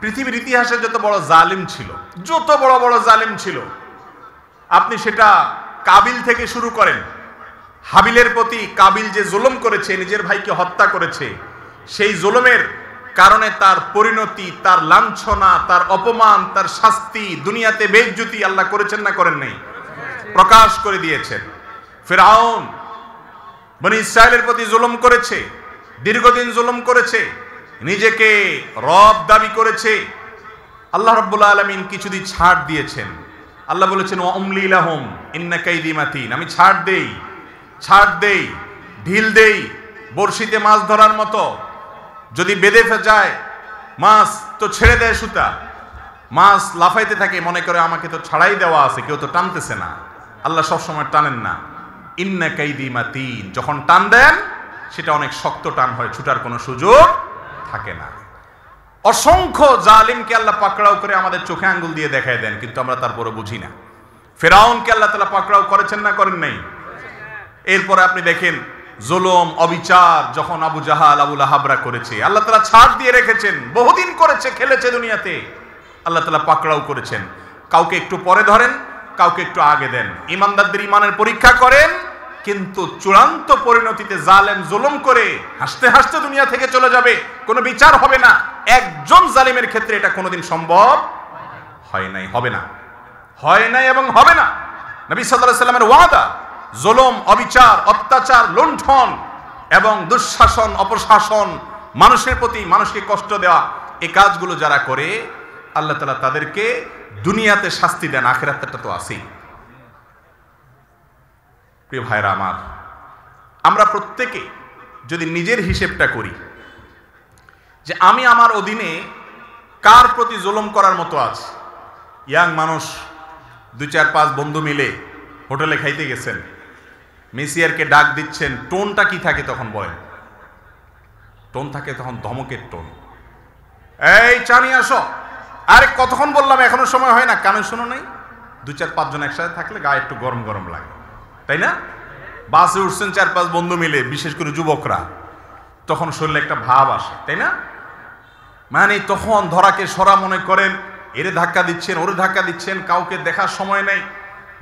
পৃথিবীর ইতিহাসে যত বড় জালিম ছিল, যত বড় বড় জালিম ছিল, আপনি সেটা কাবিল থেকে শুরু করেন। হাবিলের প্রতি কাবিল যে জুলুম করেছে, নিজের ভাইকে হত্যা করেছে, সেই জুলুমের কারণে তার পরিণতি, তার লাঞ্ছনা, তার অপমান, তার শাস্তি, দুনিয়াতে বেইজ্জতি আল্লাহ করেছেন না করেন নাই? প্রকাশ করে দিয়েছেন। ফিরআউন বনি ইসরাইলের প্রতি জুলুম করেছে, দীর্ঘদিন জুলুম করেছে, নিজেকে রব দাবি করেছে। আল্লাহ রাব্বুল আলামিন কিছুদিন ছাড় দিয়েছেন। আল্লাহ বলেছেন ওয়া উমলি লাহুম ইন্না কাইদি মাতিন। আমি ছাড় দেই, ঢিল দেই, বড়শিতে মাছ ধরার মতো। যদি বেঁধে যায় মাছ তো ছেড়ে দেয় সুতা, মাছ লাফাইতে থাকে, মনে করে আমাকে তো ছাড়াই দেওয়া আছে, কেউ তো টানতেছে না। আল্লাহ সবসময় টানেন না। ইন্না কাইদি মাতিন, যখন টান দেন সেটা অনেক শক্ত টান হয়, ছুটার কোনো সুযোগ থাকে না। অসংখ্য জালিমকে আল্লাহ পাকড়াও করে আমাদের চোখে আঙ্গুল দিয়ে দেখায় দেন, কিন্তু আমরা তারপরে বুঝি না। ফিরআউনকে আল্লাহ তাআলা পাকড়াও করেছেন না করেন নাই? এরপরে আপনি দেখেন জুলুম, অবিচার যখন আবু জাহাল, আবু লাহাবরা করেছে, আল্লাহ তাআলা ছাড় দিয়ে রেখেছেন। বহুদিন করেছে, খেলেছে দুনিয়াতে, আল্লাহ তাআলা পাকড়াও করেছেন। কাউকে একটু পরে ধরেন, কাউকে একটু আগে দেন। ইমানদারদের ইমানের পরীক্ষা করেন, কিন্তু চূড়ান্ত পরিণতিতে জালেম জুলুম করে হাসতে হাসতে দুনিয়া থেকে চলে যাবে, কোনো বিচার হবে না। একজন জালিমের ক্ষেত্রে এটা কোনোদিন সম্ভব হয় নাই, হবে না, হয় নাই এবং হবে না। নবী সাল্লাল্লাহু আলাইহি ওয়াসাল্লামের ওয়াদা, জুলুম, অবিচার, অত্যাচার, লুণ্ঠন এবং দুঃশাসন, অপশাসন, মানুষের প্রতি মানুষকে কষ্ট দেওয়া, এই কাজগুলো যারা করে আল্লাহ তাআলা তাদেরকে দুনিয়াতে শাস্তি দেন, আখিরাতটা তো আছেই। প্রিয় ভাইরা আমার, আমরা প্রত্যেকে যদি নিজের হিসেবটা করি যে আমি আমার অধীনে কার প্রতি জুলুম করার মতো আছে। ইয়াং মানুষ 2-4-5 বন্ধু মিলে হোটেলে খাইতে গেছেন, মেসিয়ারকে ডাক দিচ্ছেন, টোনটা কি থাকে তখন বলেন? টোন থাকে তখন ধমকের টোন। এই চা নিয়ে আসো। আরে কতক্ষণ বললাম, এখনো সময় হয় না, কানে শোনো নাই? 2-4-5 জন একসাথে থাকলে গায়ে একটু গরম গরম লাগে, তাই না? বাসে উঠছেন 4-5 বন্ধু মিলে, বিশেষ করে যুবকরা, তখন শরীরে একটা ভাব আসে, তাই না? মানে তখন ধরাকে সরা মনে করেন, এরে ধাক্কা দিচ্ছেন, ওরে ধাক্কা দিচ্ছেন, কাউকে দেখার সময় নেই।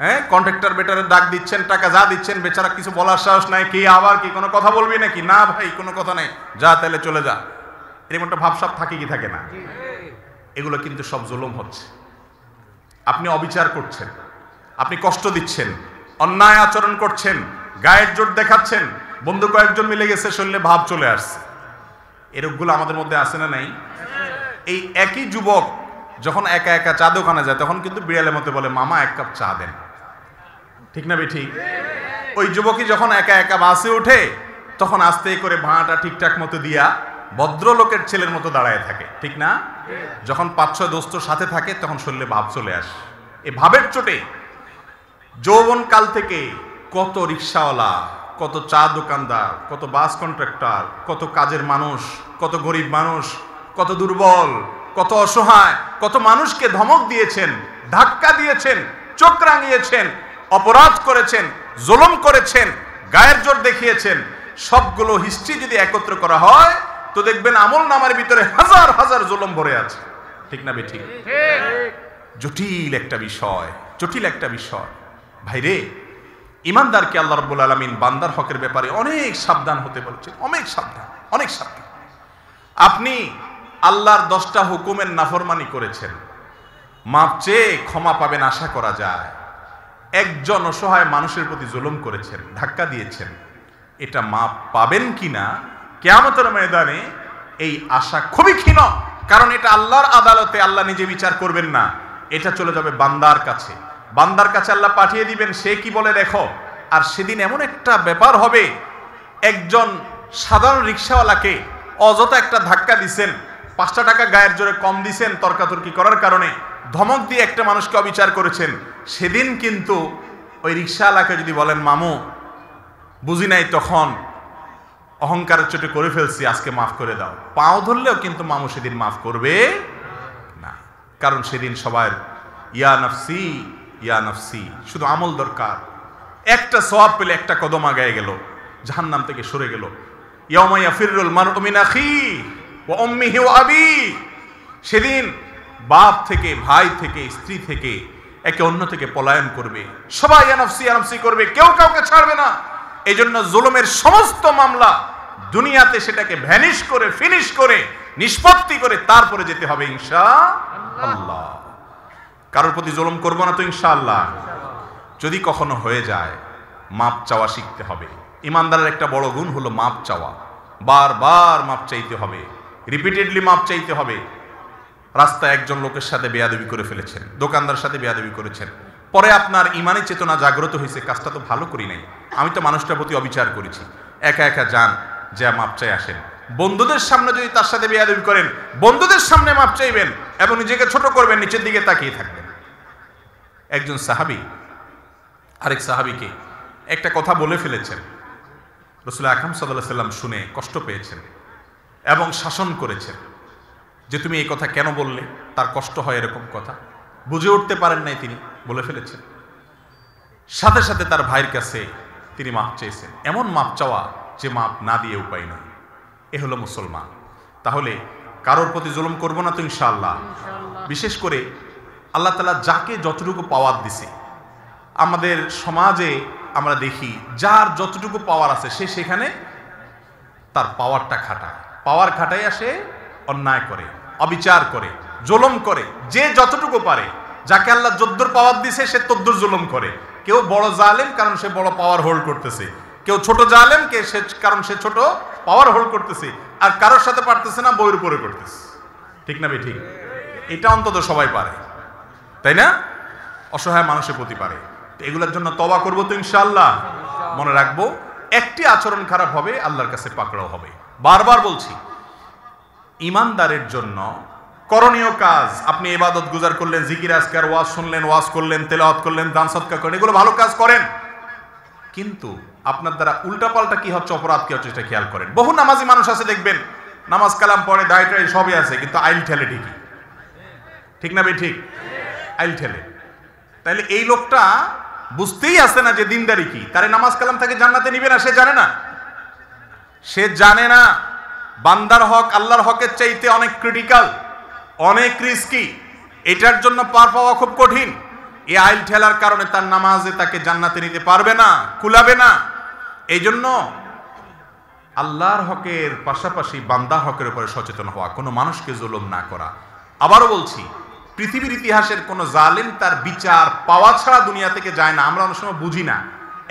হ্যাঁ, কন্ট্রাক্টর বেটারে ডাক দিচ্ছেন, টাকা যা দিচ্ছেন, বেচারা কিছু বলার সাহস নাই। কি আবার কি কোনো কথা বলবি নাকি? না ভাই, কোনো কথা নেই, যা তাহলে চলে যা। এরকম একটা ভাবসাব থাকে কি থাকে না? এগুলো কিন্তু সব জুলুম হচ্ছে। আপনি অবিচার করছেন, আপনি কষ্ট দিচ্ছেন, অন্যায় আচরণ করছেন, গায়ের জোর দেখাচ্ছেন, বন্ধু কয়েকজন মিলে গেছে, শরীরে ভাব চলে আসছে। এরকমগুলো আমাদের মধ্যে আছে না নাই? এই একই যুবক যখন একা একা চা দোকানে যায়, তখন কিন্তু বিড়ালের মতো বলে, মামা 1 কাপ চা দেন। ঠিক না বেঠিক? ওই যুবকই যখন একা একা বাসে ওঠে, তখন আস্তে করে ভাঁটা ঠিকঠাক মতো দিয়া ভদ্রলোকের ছেলের মতো দাঁড়ায় থাকে, ঠিক না? যখন 5-6 দোস্ত সাথে থাকে, তখন শরীরে ভাব চলে আসে। এই ভাবের চোটে যৌবন কাল থেকে কত রিক্সাওয়ালা, কত চা দোকানদার, কত বাস কন্ট্রাক্টর, কত কাজের মানুষ, কত গরিব মানুষ, কত দুর্বল, কত অসহায়, কত মানুষকে ধমক দিয়েছেন, ধাক্কা দিয়েছেন, চোখ রাঙিয়েছেন, অপরাধ করেছেন, জুলুম করেছেন, গায়ের জোর দেখিয়েছেন। সবগুলো হিস্ট্রি যদি একত্র করা হয়, তো দেখবেন আমল নামার ভিতরে হাজার হাজার জুলুম ভরে আছে, ঠিক না বেঠিক? জটিল একটা বিষয়, জটিল একটা বিষয়। ভাইরে, ইমানদারকে আল্লাহ রাব্বুল আলামিন বান্দার হকের ব্যাপারে অনেক সাবধান হতে বলছেন, অনেক সাবধান, অনেক সাবধান। আপনি আল্লাহর 10টা হুকুমের নাফরমানি করেছেন, মাপ চেয়ে ক্ষমা পাবেন আশা করা যায়। একজন অসহায় মানুষের প্রতি জুলুম করেছেন, ধাক্কা দিয়েছেন, এটা মাপ পাবেন কিনা কিয়ামতের ময়দানে এই আশা খুবই ক্ষীণ। কারণ এটা আল্লাহর আদালতে আল্লাহ নিজে বিচার করবেন না, এটা চলে যাবে বান্দার কাছে। বান্দার কাছে আল্লাহ পাঠিয়ে দিবেন, সে কি বলে দেখো। আর সেদিন এমন একটা ব্যাপার হবে, একজন সাধারণ রিক্সাওয়ালাকে অযথা একটা ধাক্কা দিছেন, 5টা টাকা গায়ের জোরে কম দিছেন তর্কাতর্কি করার কারণে, ধমক দিয়ে একটা মানুষকে অবিচার করেছেন। সেদিন কিন্তু ওই রিক্সাওয়ালাকে যদি বলেন, মামু বুঝি নাই, তখন অহংকারের চোটে করে ফেলছি, আজকে মাফ করে দাও, পাও ধরলেও কিন্তু মামু সেদিন মাফ করবে না। কারণ সেদিন সবার ইয়া নফসি ইয়া নফসি, শুধু আমল দরকার। একটা সওয়াব পেলে একটা কদম আগায় গেল, জাহান্নাম থেকে সরে গেল। ইয়াউমা ইয়াফিরুল মারউ মিন আখিহি ওয়া উম্মিহি ওয়া আবিহি, সেদিন বাপ থেকে, ভাই থেকে, স্ত্রী থেকে, একে অন্য থেকে পলায়ন করবে, সবাই আনফসি আনফসি করবে, কেউ কাউকে ছাড়বে না। এই জন্য জুলুমের সমস্ত মামলা দুনিয়াতে সেটাকে ভ্যানিশ করে, ফিনিশ করে, নিষ্পত্তি করে তারপরে যেতে হবে ইনশাআল্লাহ। কারোর প্রতি জুলুম করবো না তো ইনশাআল্লাহ। যদি কখনো হয়ে যায়, মাপ চাওয়া শিখতে হবে। ইমানদারের একটা বড় গুণ হলো মাপ চাওয়া। বারবার মাপ চাইতে হবে, রিপিটেডলি মাপ চাইতে হবে। রাস্তায় একজন লোকের সাথে বেয়াদবি করে ফেলেছেন, দোকানদার সাথে বেয়াদবি করেছেন, পরে আপনার ইমানি চেতনা জাগ্রত হয়েছে, কাজটা তো ভালো করি নাই, আমি তো মানুষটার প্রতি অবিচার করেছি। একা একা যান, যা মাপ চাই আসেন। বন্ধুদের সামনে যদি তার সাথে বেয়াদবি করেন, বন্ধুদের সামনে মাপ চাইবেন এবং নিজেকে ছোট করবেন, নিচের দিকে তাকিয়ে থাকবেন। একজন সাহাবী আরেক সাহাবীকে একটা কথা বলে ফেলেছেন, রাসূল আকরাম সাল্লাল্লাহু আলাইহি ওয়াসাল্লাম শুনে কষ্ট পেয়েছেন এবং শাসন করেছেন যে তুমি এই কথা কেন বললে, তার কষ্ট হয় এরকম কথা, বুঝে উঠতে পারেন নাই, তিনি বলে ফেলেছেন। সাথে সাথে তার ভাইয়ের কাছে তিনি মাপ চেয়েছেন। এমন মাপ চাওয়া যে মাপ না দিয়ে উপায় নেই। এ হলো মুসলমান। তাহলে কারোর প্রতি জুলুম করব না তো ইনশাআল্লাহ। বিশেষ করে আল্লাহ তাআলা যাকে যতটুকু পাওয়ার দিছে, আমাদের সমাজে আমরা দেখি যার যতটুকু পাওয়ার আছে সে সেখানে তার পাওয়ারটা খাটায়, পাওয়ার খাটাই আসে অন্যায় করে, অবিচার করে, জুলুম করে। যে যতটুকু পারে, যাকে আল্লাহ যদ্দুর পাওয়ার দিছে সে তদ্দুর জুলুম করে। কেউ বড় জালেম কারণ সে বড় পাওয়ার হোল্ড করতেছে, কেউ ছোট জালেম কে সে কারণ সে ছোট পাওয়ার হোল্ড করতেছে, আর কারোর সাথে পারতেছে না, বইয়ের উপরে করতেছে। ঠিক না ভাই? ঠিক। এটা অন্তত সবাই পারে, তাই না? অসহায় মানুষের প্রতি পারে। তো এগুলোর জন্য তওবা করবো তো ইনশাআল্লাহ। মনে রাখবো, একটি আচরণ খারাপ হবে আল্লাহর কাছে পাকড়াও হবে। বারবার বলছি, ইমানদারের জন্য করণীয় কাজ, আপনি ইবাদত গুজার করলেন, জিকির আজকার, ওয়াজ শুনলেন, ওয়াজ করলেন, তেলাওয়াত করলেন, দান সদকা করেন, এগুলো ভালো কাজ করেন, কিন্তু আপনার দ্বারা উল্টাপাল্টা কি হচ্ছে, অপরাধ কি হচ্ছে সেটা খেয়াল করেন। বহু নামাজি মানুষ আছে দেখবেন, নামাজ কালাম পড়ে, দায় টাই সবই আছে, কিন্তু আইল ঠেলে ঠিকই। ঠিক না ভাই? ঠিক। আইল ঠেলে। তাইলে এই লোকটা বুঝতেই আসে না যে দিনদারি কি, তারে নামাজ কালাম থেকে জান্নাতে নিবে না, সে জানে না। সে জানে না বান্দার হক আল্লাহর হকের চাইতে অনেক ক্রিটিক্যাল, অনেক রিস্কি, এটার জন্য পার পাওয়া খুব কঠিন। এই আইল ঠেলার কারণে তার নামাজে তাকে জান্নাতে নিতে পারবে না, কুলাবে না। এই জন্য আল্লাহর হকের পাশাপাশি বান্দার হকের উপরে সচেতন হওয়া, কোনো মানুষকে জুলুম না করা। আবারও বলছি, পৃথিবীর ইতিহাসের কোন জালিম তার বিচার পাওয়া ছাড়া দুনিয়া থেকে যায় না। আমরা অনেক সময় বুঝি না,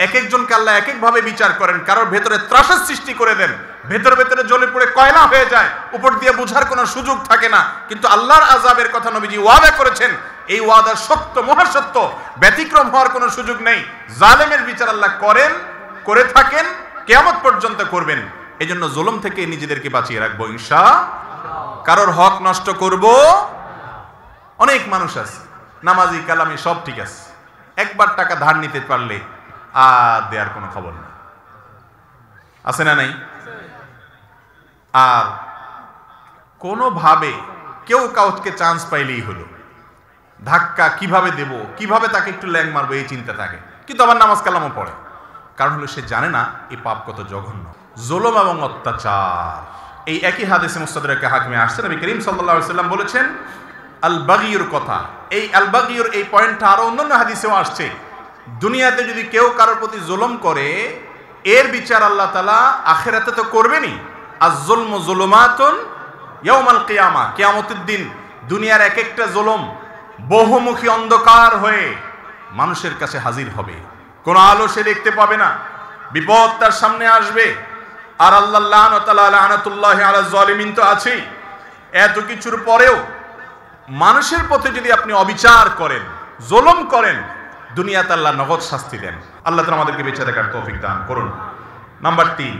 এক একজনকে আল্লাহ এক একভাবে বিচার করেন। কারোর ভেতরে ত্রাসের সৃষ্টি করে দেন, ভেতরে ভেতরে জ্বলে পড়ে কয়লা হয়ে যায়, উপর দিয়ে বুঝার কোনো সুযোগ থাকে না। কিন্তু আল্লাহর আযাবের কথা নবীজি ওয়াদা করেছেন, এই ওয়াদা সত্য, মহাসত্য, ব্যতিক্রম হওয়ার কোনো সুযোগ নেই। জালেমের বিচার আল্লাহ করেন, করে থাকেন, কিয়ামত পর্যন্ত করবেন। এই জন্য জুলুম থেকে নিজেদেরকে বাঁচিয়ে রাখবো ইনশাআল্লাহ। কারোর হক নষ্ট করব। অনেক মানুষ আছে নামাজি কালামি সব ঠিক আছে, একবার টাকা ধার নিতে পারলে আর দেওয়ার কোনো খবর নেই, আছে না নাই? আর কোনোভাবে কেউ কাউকে চান্স পাইলেই হলো, ধাক্কা কিভাবে দেব, কিভাবে তাকে একটু ল্যাং মারবো, এই চিন্তা থাকে। কিন্তু আবার নামাজ কালামও পড়ে, কারণ হলো সে জানে না এই পাপ কত জঘন্য। জুলুম এবং অত্যাচার, এই একই হাদিসে মুস্তাদরাকে হাকিমে আসছে, নবী করিম সাল্লাল্লাহু আলাইহি ওয়াসাল্লাম বলেছেন আল বাগিয়ুর কথা। এই আল বাগিয়ুর এই পয়েন্টটা আরো অন্যান্য হাদিসেও আসছে। দুনিয়াতে যদি কেউ কারোর প্রতি জুলুম করে, এর বিচার আল্লাহ তাআলা আখিরাতে তো করবেনই। আয-যুলমু যুলুমাতুন ইয়াউমাল কিয়ামা, কিয়ামতের দিন দুনিয়ার এক একটা জুলুম বহুমুখী অন্ধকার হয়ে মানুষের কাছে হাজির হবে। কোনো আলো সে দেখতে পাবে না, বিপদ তার সামনে আসবে। আর আল্লাহ লানাতুল্লাহি আলা যালিমিন তো আছেই। এত কিছুর পরেও মানুষের প্রতি যদি আপনি অবিচার করেন, জুলুম করেন, দুনিয়াতে আল্লাহ নগদ শাস্তি দেন। আল্লাহ তাআলা আমাদেরকে বেঁচে থাকার তৌফিক দান করুন। নাম্বার 3,